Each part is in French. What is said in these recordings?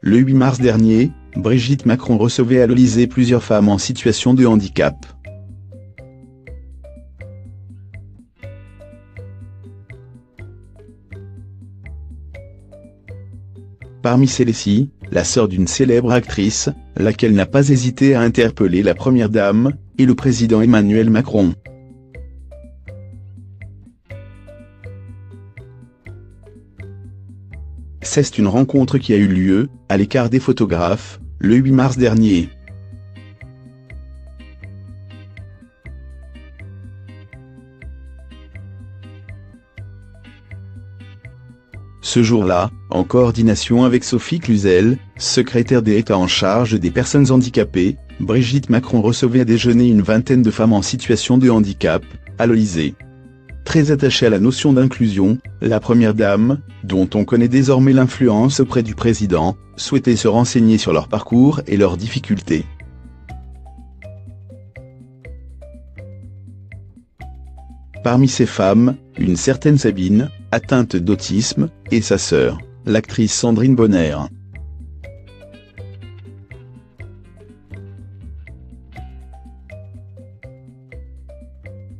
Le 8 mars dernier, Brigitte Macron recevait à l'Élysée plusieurs femmes en situation de handicap. Parmi celles-ci, la sœur d'une célèbre actrice, laquelle n'a pas hésité à interpeller la Première Dame, et le président Emmanuel Macron. C'est une rencontre qui a eu lieu, à l'écart des photographes, le 8 mars dernier. Ce jour-là, en coordination avec Sophie Cluzel, secrétaire d'État en charge des personnes handicapées, Brigitte Macron recevait à déjeuner une vingtaine de femmes en situation de handicap, à l'Élysée. Très attachée à la notion d'inclusion, la Première Dame, dont on connaît désormais l'influence auprès du président, souhaitait se renseigner sur leur parcours et leurs difficultés. Parmi ces femmes, une certaine Sabine, atteinte d'autisme, et sa sœur, l'actrice Sandrine Bonner.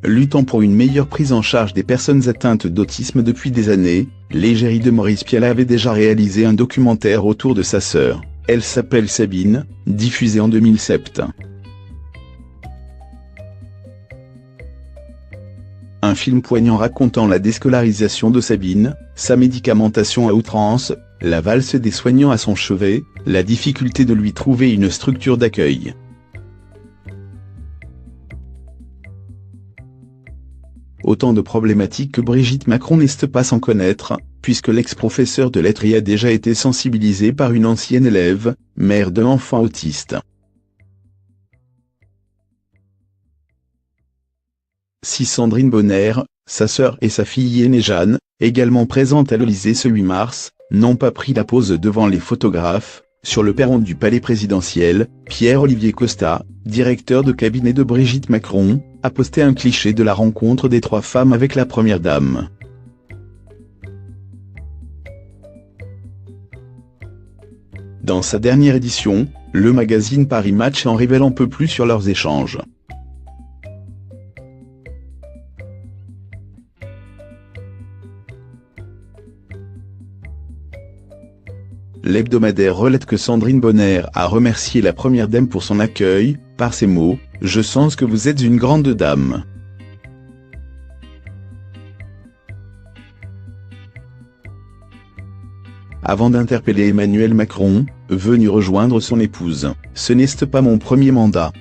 Luttant pour une meilleure prise en charge des personnes atteintes d'autisme depuis des années, l'égérie de Maurice Pialat avait déjà réalisé un documentaire autour de sa sœur. Elle s'appelle Sabine, diffusé en 2007. Un film poignant racontant la déscolarisation de Sabine, sa médicamentation à outrance, la valse des soignants à son chevet, la difficulté de lui trouver une structure d'accueil. Autant de problématiques que Brigitte Macron n'est pas sans connaître, puisque l'ex-professeur de lettres y a déjà été sensibilisé par une ancienne élève, mère d'un enfant autiste. Si Sandrine Bonner, sa sœur et sa fille aînée Jeanne, également présentes à l'Élysée ce 8 mars, n'ont pas pris la pose devant les photographes, sur le perron du palais présidentiel, Pierre-Olivier Costa, directeur de cabinet de Brigitte Macron, a posté un cliché de la rencontre des trois femmes avec la Première Dame. Dans sa dernière édition, le magazine Paris Match en révèle un peu plus sur leurs échanges. L'hebdomadaire relate que Sandrine Bonner a remercié la Première Dame pour son accueil, par ces mots : « Je sens que vous êtes une grande dame ». Avant d'interpeller Emmanuel Macron, venu rejoindre son épouse, « Ce n'est pas mon premier mandat.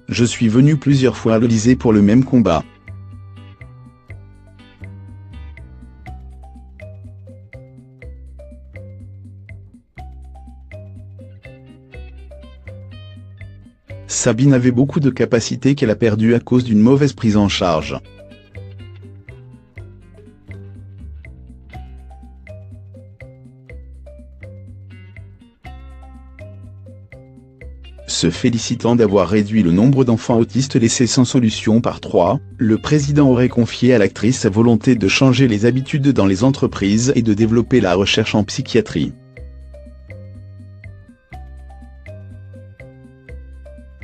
Je suis venu plusieurs fois à l'Élysée pour le même combat. Sabine avait beaucoup de capacités qu'elle a perdues à cause d'une mauvaise prise en charge. Se félicitant d'avoir réduit le nombre d'enfants autistes laissés sans solution par 3, le président aurait confié à l'actrice sa volonté de changer les habitudes dans les entreprises et de développer la recherche en psychiatrie.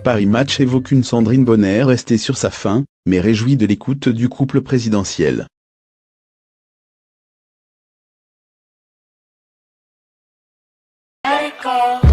Paris Match évoque une Sandrine Bonner restée sur sa faim, mais réjouie de l'écoute du couple présidentiel. Let it go.